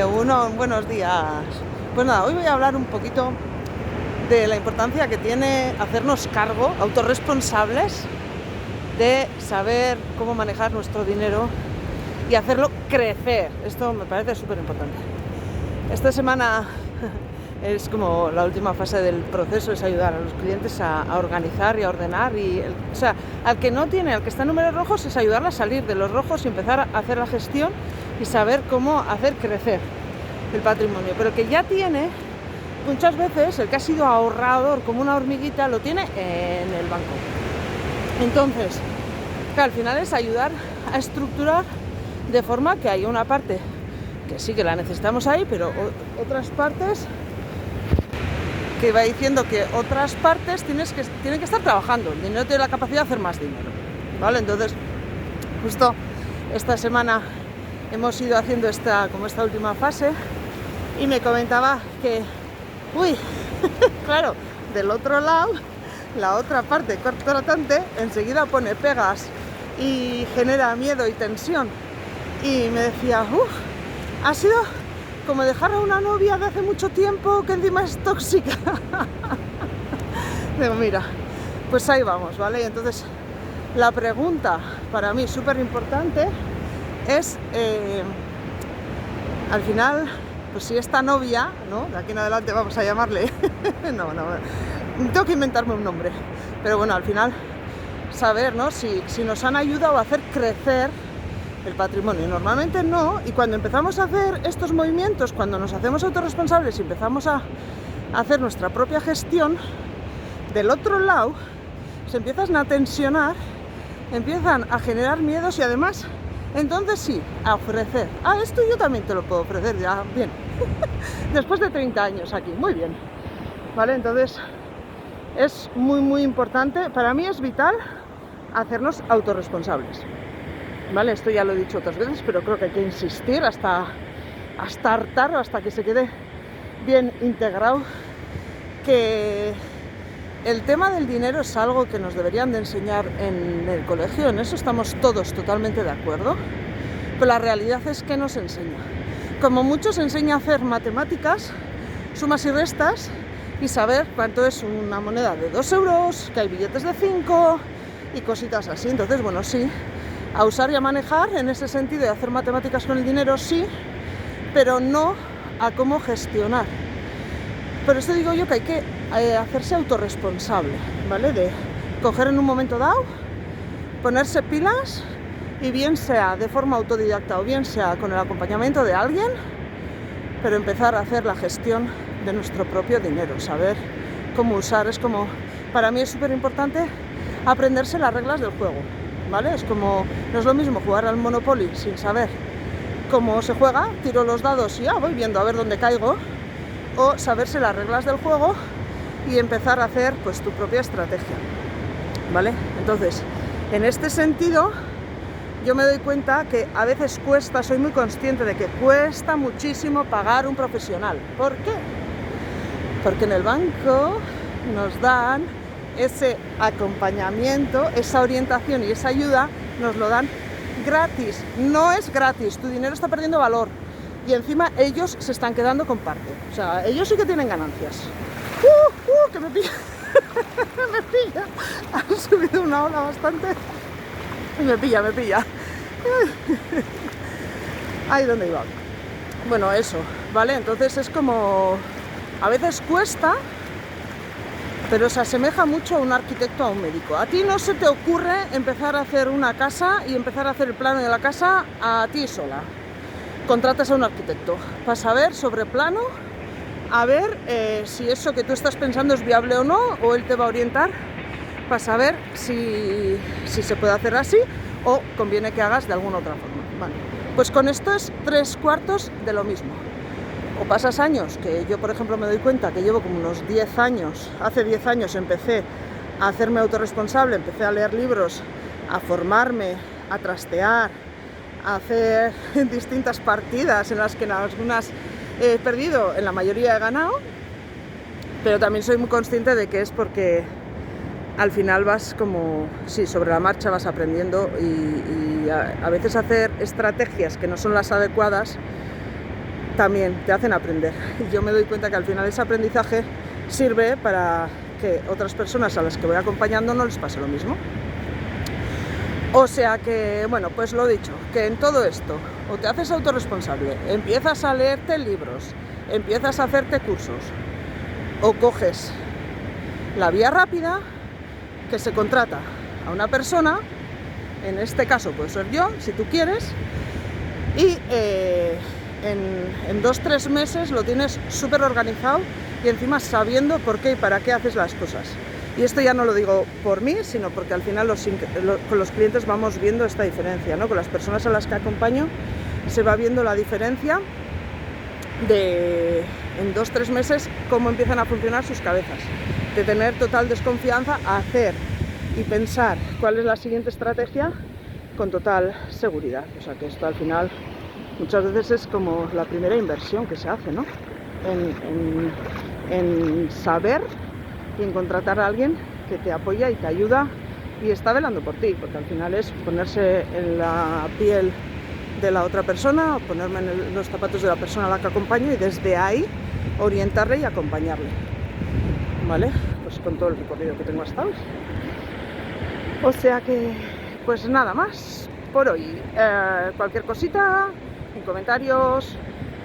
Buenos días. Pues nada, hoy voy a hablar un poquito de la importancia que tiene hacernos cargo, autorresponsables, de saber cómo manejar nuestro dinero y hacerlo crecer. Esto me parece súper importante. Esta semana es como la última fase del proceso, es ayudar a los clientes a organizar y a ordenar. Al que está en números rojos es ayudarle a salir de los rojos y empezar a hacer la gestión y saber cómo hacer crecer el patrimonio. Pero el que ya tiene, muchas veces, el que ha sido ahorrador como una hormiguita, lo tiene en el banco. Entonces, que al final es ayudar a estructurar de forma que haya una parte que sí que la necesitamos ahí, pero otras partes que va diciendo que otras partes tienen que estar trabajando. El dinero tiene la capacidad de hacer más dinero, ¿vale? Entonces, justo esta semana hemos ido haciendo esta última fase y me comentaba que, claro, del otro lado, la otra parte contratante enseguida pone pegas y genera miedo y tensión. Y me decía, ha sido como dejar a una novia de hace mucho tiempo que encima es tóxica. Digo, mira, pues ahí vamos, ¿vale? Y entonces la pregunta para mí súper importante es, al final, pues si esta novia, ¿no? De aquí en adelante vamos a llamarle, no, tengo que inventarme un nombre, pero bueno, al final saber, ¿no? Si nos han ayudado a hacer crecer el patrimonio. Normalmente no, y cuando empezamos a hacer estos movimientos, cuando nos hacemos autorresponsables y empezamos a hacer nuestra propia gestión, del otro lado se empiezan a tensionar, empiezan a generar miedos y además, entonces sí, a ofrecer. Esto yo también te lo puedo ofrecer ya, bien, después de 30 años aquí, muy bien, ¿vale? Entonces es muy importante, para mí es vital hacernos autorresponsables. ¿Vale? Esto ya lo he dicho otras veces, pero creo que hay que insistir hasta hartar, hasta que se quede bien integrado, que el tema del dinero es algo que nos deberían de enseñar en el colegio, en eso estamos todos totalmente de acuerdo, pero la realidad es que no se enseña. Como mucho se enseña a hacer matemáticas, sumas y restas, y saber cuánto es una moneda de 2 euros, que hay billetes de 5 y cositas así. Entonces, bueno, sí, a usar y a manejar en ese sentido de hacer matemáticas con el dinero, sí, pero no a cómo gestionar. Por eso digo yo que hay que hacerse autorresponsable, ¿vale? De coger en un momento dado, ponerse pilas y bien sea de forma autodidacta o bien sea con el acompañamiento de alguien, pero empezar a hacer la gestión de nuestro propio dinero, saber cómo usar. Es como, para mí es súper importante aprenderse las reglas del juego, ¿vale? Es como, no es lo mismo jugar al Monopoly sin saber cómo se juega, tiro los dados y voy viendo a ver dónde caigo, o saberse las reglas del juego y empezar a hacer pues tu propia estrategia, ¿vale? Entonces, en este sentido, yo me doy cuenta que a veces cuesta, soy muy consciente de que cuesta muchísimo pagar un profesional. ¿Por qué? Porque en el banco nos dan ese acompañamiento, esa orientación y esa ayuda, nos lo dan gratis. No es gratis, tu dinero está perdiendo valor y encima ellos se están quedando con parte. O sea, ellos sí que tienen ganancias. Que me pilla. Me pilla. Han subido una ola bastante y me pilla. Ahí donde iba. Bueno, eso, ¿vale? Entonces es como, a veces cuesta, pero se asemeja mucho a un arquitecto, a un médico. A ti no se te ocurre empezar a hacer una casa y empezar a hacer el plano de la casa a ti sola. Contratas a un arquitecto para saber sobre plano, a ver si eso que tú estás pensando es viable o no, o él te va a orientar para saber si se puede hacer así o conviene que hagas de alguna otra forma. Vale. Pues con esto es 3/4 de lo mismo. O pasas años, que yo por ejemplo me doy cuenta que llevo como unos 10 años, hace 10 años empecé a hacerme autorresponsable, empecé a leer libros, a formarme, a trastear, a hacer distintas partidas en las que en algunas he perdido, en la mayoría he ganado, pero también soy muy consciente de que es porque al final vas como, sí, sobre la marcha vas aprendiendo y a veces hacer estrategias que no son las adecuadas también te hacen aprender. Y yo me doy cuenta que al final ese aprendizaje sirve para que otras personas a las que voy acompañando no les pase lo mismo. O sea que, bueno, pues lo dicho, que en todo esto o te haces autorresponsable, empiezas a leerte libros, empiezas a hacerte cursos, o coges la vía rápida, que se contrata a una persona, en este caso puede ser yo, si tú quieres, y en 2-3 meses lo tienes súper organizado y encima sabiendo por qué y para qué haces las cosas. Y esto ya no lo digo por mí, sino porque al final con los clientes vamos viendo esta diferencia, ¿no? Con las personas a las que acompaño se va viendo la diferencia de en 2-3 meses cómo empiezan a funcionar sus cabezas, de tener total desconfianza a hacer y pensar cuál es la siguiente estrategia con total seguridad. O sea que esto al final muchas veces es como la primera inversión que se hace, ¿no? En saber y en contratar a alguien que te apoya y te ayuda y está velando por ti, porque al final es ponerse en la piel de la otra persona, ponerme en los zapatos de la persona a la que acompaño y desde ahí orientarle y acompañarle, ¿vale? Pues con todo el recorrido que tengo hasta hoy. O sea que, pues nada más por hoy. Cualquier cosita, en comentarios,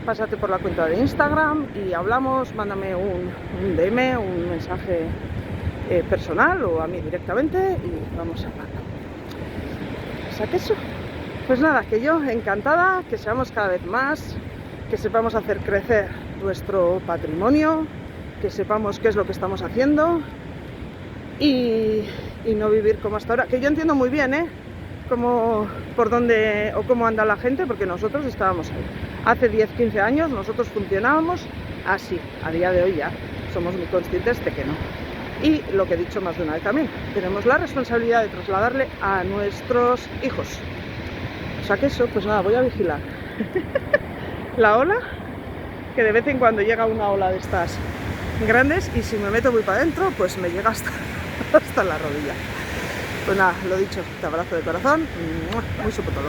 pásate por la cuenta de Instagram y hablamos, mándame un DM, un mensaje personal o a mí directamente y vamos hablando. O sea que eso, pues nada, que yo encantada, que seamos cada vez más, que sepamos hacer crecer nuestro patrimonio, que sepamos qué es lo que estamos haciendo y no vivir como hasta ahora, que yo entiendo muy bien, por dónde o cómo anda la gente, porque nosotros estábamos ahí. Hace 10-15 años nosotros funcionábamos así, a día de hoy ya somos muy conscientes de que no. Y lo que he dicho más de una vez también, tenemos la responsabilidad de trasladarle a nuestros hijos. O sea que eso, pues nada, voy a vigilar la ola, que de vez en cuando llega una ola de estas grandes y si me meto muy para adentro, pues me llega hasta la rodilla. Pues nada, lo dicho, te abrazo de corazón, muy sopotolo.